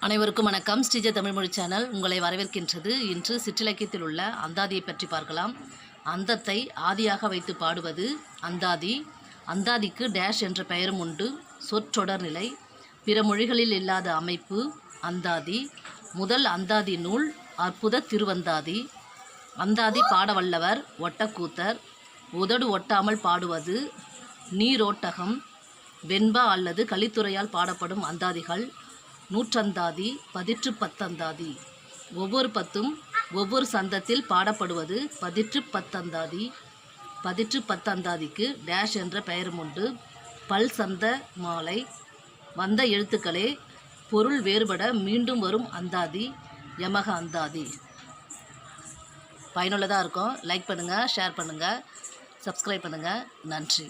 அனைவருக்கும் வணக்கம். ஸ்ரீஜ தமிழ்மொழி சேனல் உங்களை வரவேற்கின்றது. இன்று சிற்றிலக்கியத்தில் உள்ள அந்தாதியை பற்றி பார்க்கலாம். அந்தத்தை ஆதியாக வைத்து பாடுவது அந்தாதி. அந்தாதிக்கு டேஷ் என்ற பெயரும் உண்டு. சொற்றொடர்நிலை, பிற மொழிகளில் இல்லாத அமைப்பு அந்தாதி. முதல் அந்தாதி நூல் அற்புத திருவந்தாதி. அந்தாதி பாடவல்லவர் ஒட்டக்கூத்தர். உதடு ஒட்டாமல் பாடுவது நீரோட்டகம். வெண்பா அல்லது கலித்துறையால் பாடப்படும் அந்தாதிகள் நூற்றந்தாதி, பதிற்று பத்தந்தாதி. ஒவ்வொரு பத்தும் ஒவ்வொரு சந்தத்தில் பாடப்படுவது பதிற்று பத்தந்தாதி. பதிற்று பத்தந்தாதிக்கு டேஷ் என்ற பெயரும் உண்டு. பல் சந்த மாலை. வந்த எழுத்துக்களே பொருள் வேறுபட மீண்டும் வரும் அந்தாதி யமக அந்தாதி. பயனுள்ளதாக இருக்கும். லைக் பண்ணுங்கள், ஷேர் பண்ணுங்கள், சப்ஸ்கிரைப் பண்ணுங்கள். நன்றி.